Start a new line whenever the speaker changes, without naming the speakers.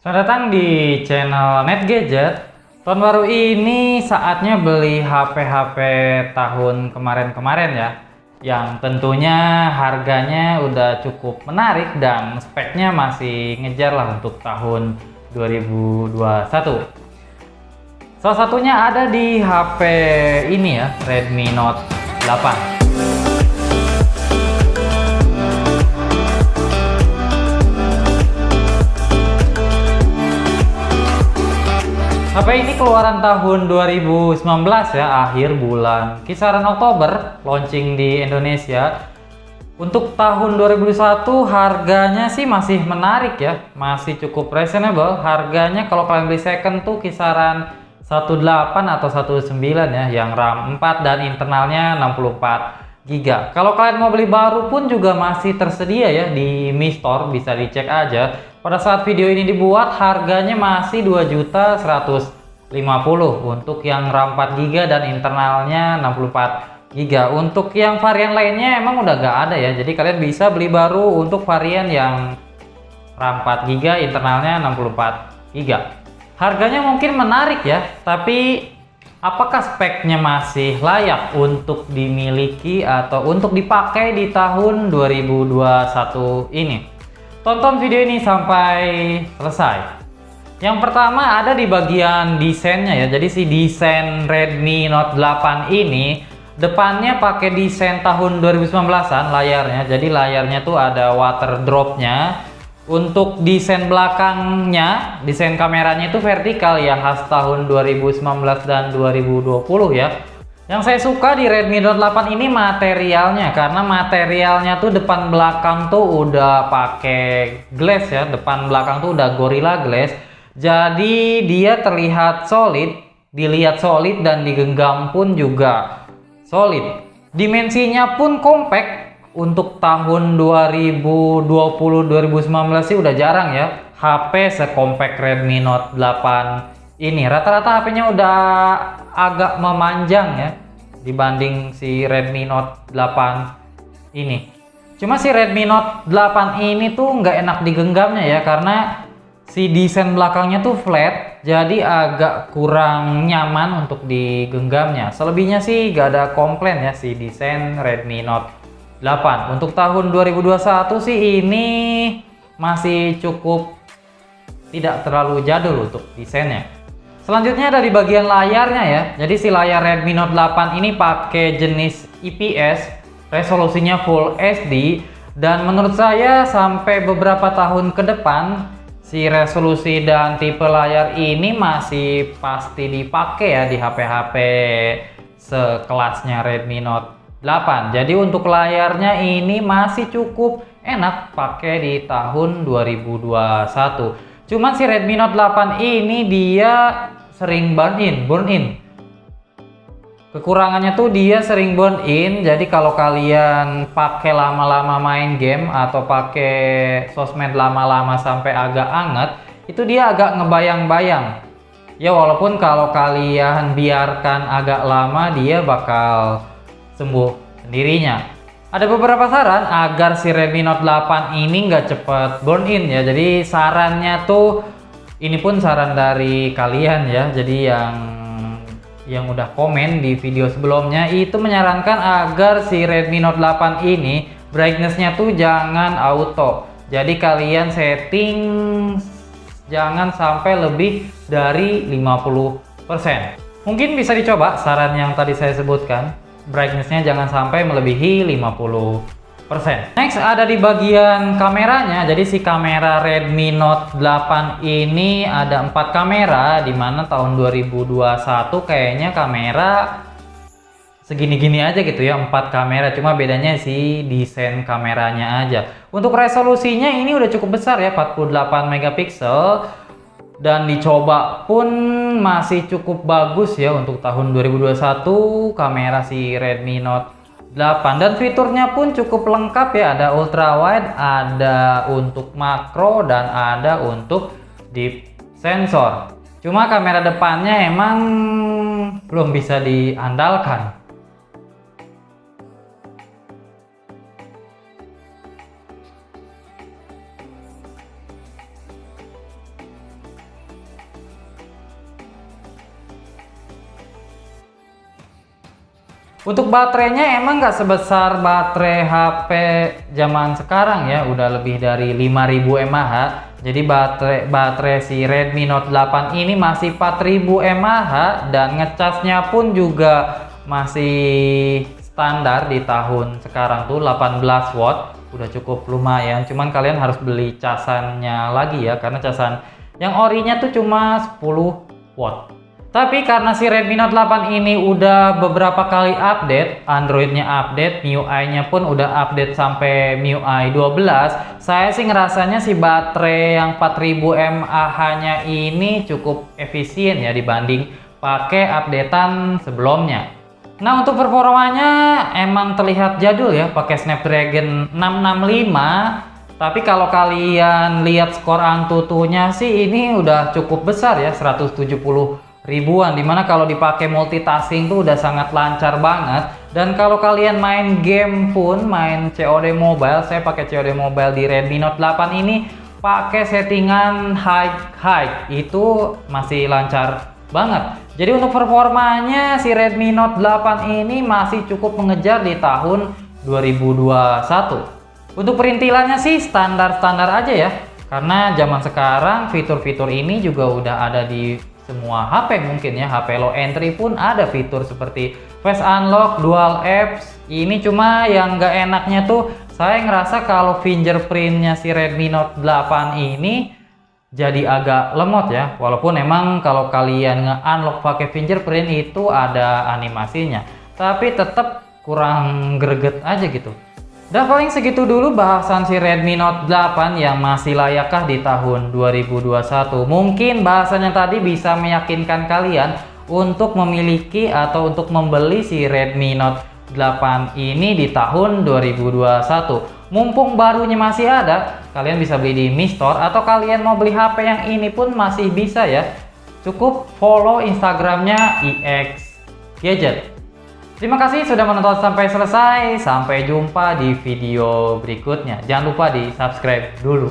Selamat datang di channel Net Gadget. Tahun baru ini saatnya beli HP-HP tahun kemarin-kemarin ya, yang tentunya harganya udah cukup menarik dan speknya masih ngejar lah untuk tahun 2021. Salah satunya ada di HP ini ya, Redmi Note 8. HP ini keluaran tahun 2019 ya, akhir bulan kisaran Oktober, launching di Indonesia. Untuk tahun 2021 harganya sih masih menarik ya, masih cukup reasonable. Harganya kalau kalian beli second tuh kisaran 18 atau 19 ya, yang RAM 4 dan internalnya 64 GB. Kalau kalian mau beli baru pun juga masih tersedia ya di Mi Store, bisa dicek aja. Pada saat video ini dibuat harganya masih 2.150.000 untuk yang RAM 4 GB dan internalnya 64 GB. Untuk yang varian lainnya emang udah gak ada ya. Jadi kalian bisa beli baru untuk varian yang RAM 4 GB, internalnya 64 GB. Harganya mungkin menarik ya, tapi apakah speknya masih layak untuk dimiliki atau untuk dipakai di tahun 2021 ini? Tonton video ini sampai selesai. Yang pertama ada di bagian desainnya ya. Jadi si desain Redmi Note 8 ini depannya pakai desain tahun 2019-an layarnya. Jadi layarnya tuh ada water dropnya. Untuk desain belakangnya, desain kameranya itu vertikal ya, khas tahun 2019 dan 2020 ya. Yang saya suka di Redmi Note 8 ini materialnya, karena materialnya tuh depan belakang tuh udah pakai glass ya, depan belakang tuh udah Gorilla Glass. Jadi dia terlihat solid, dilihat solid dan digenggam pun juga solid. Dimensinya pun compact. Untuk tahun 2020-2019 sih udah jarang ya HP sekompak Redmi Note 8 ini. Rata-rata HP-nya udah agak memanjang ya dibanding si Redmi Note 8 ini. Cuma si Redmi Note 8 ini tuh nggak enak digenggamnya ya, karena si desain belakangnya tuh flat, jadi agak kurang nyaman untuk digenggamnya. Selebihnya sih nggak ada komplain ya si desain Redmi Note 8. Untuk tahun 2021 sih ini masih cukup tidak terlalu jadul untuk desainnya. Selanjutnya ada di bagian layarnya ya. Jadi si layar Redmi Note 8 ini pakai jenis IPS, resolusinya Full HD, dan menurut saya sampai beberapa tahun ke depan si resolusi dan tipe layar ini masih pasti dipakai ya di HP-HP sekelasnya Redmi Note 8. Jadi untuk layarnya ini masih cukup enak pakai di tahun 2021. Cuman si Redmi Note 8 ini dia sering burn in. Kekurangannya tuh dia sering burn in. Jadi kalau kalian pakai lama-lama main game atau pakai sosmed lama-lama sampai agak anget, itu dia agak ngebayang-bayang. Ya walaupun kalau kalian biarkan agak lama dia bakal sembuh sendirinya. Ada beberapa saran agar si Redmi Note 8 ini nggak cepet burn in ya. Jadi sarannya tuh, ini pun saran dari kalian ya. Jadi yang udah komen di video sebelumnya itu menyarankan agar si Redmi Note 8 ini brightness-nya tuh jangan auto. Jadi kalian setting jangan sampai lebih dari 50%. Mungkin bisa dicoba saran yang tadi saya sebutkan. Brightness-nya jangan sampai melebihi 50%. Next ada di bagian kameranya. Jadi si kamera Redmi Note 8 ini ada 4 kamera, dimana tahun 2021 kayaknya kamera segini-gini aja gitu ya, 4 kamera. Cuma bedanya si desain kameranya aja. Untuk resolusinya ini udah cukup besar ya, 48 megapiksel. Dan dicoba pun masih cukup bagus ya untuk tahun 2021 kamera si Redmi Note 8. Dan fiturnya pun cukup lengkap ya, ada ultra wide, ada untuk makro, dan ada untuk deep sensor. Cuma kamera depannya emang belum bisa diandalkan. Untuk baterainya emang nggak sebesar baterai HP zaman sekarang ya, udah lebih dari 5000 mAh. Jadi baterai si Redmi Note 8 ini masih 4000 mAh dan ngecasnya pun juga masih standar di tahun sekarang tuh 18 watt. Udah cukup lumayan, cuman kalian harus beli casannya lagi ya, karena casan yang orinya tuh cuma 10 watt. Tapi karena si Redmi Note 8 ini udah beberapa kali update, Android-nya update, MIUI-nya pun udah update sampai MIUI 12, saya sih ngerasanya si baterai yang 4000 mAh-nya ini cukup efisien ya dibanding pakai updatean sebelumnya. Nah, untuk performanya emang terlihat jadul ya, pakai Snapdragon 665. Tapi kalau kalian lihat skor Antutunya sih ini udah cukup besar ya, 170 ribuan, dimana kalau dipakai multitasking tuh udah sangat lancar banget. Dan kalau kalian main game pun, main COD Mobile, saya pakai COD Mobile di Redmi Note 8 ini pakai settingan high itu masih lancar banget. Jadi untuk performanya si Redmi Note 8 ini masih cukup mengejar di tahun 2021. Untuk perintilannya sih standar-standar aja ya, karena zaman sekarang fitur-fitur ini juga udah ada di semua HP mungkin ya. HP low entry pun ada fitur seperti Face Unlock, Dual Apps. Ini cuma yang nggak enaknya tuh, saya ngerasa kalau fingerprintnya si Redmi Note 8 ini jadi agak lemot ya. Walaupun emang kalau kalian nge-unlock pakai fingerprint itu ada animasinya, tapi tetap kurang greget aja gitu. Dan paling segitu dulu bahasan si Redmi Note 8 yang masih layakkah di tahun 2021. Mungkin bahasannya tadi bisa meyakinkan kalian untuk memiliki atau untuk membeli si Redmi Note 8 ini di tahun 2021. Mumpung barunya masih ada, kalian bisa beli di Mi Store, atau kalian mau beli HP yang ini pun masih bisa ya. Cukup follow Instagramnya IX Gadget. Terima kasih sudah menonton sampai selesai. Sampai jumpa di video berikutnya. Jangan lupa di subscribe dulu.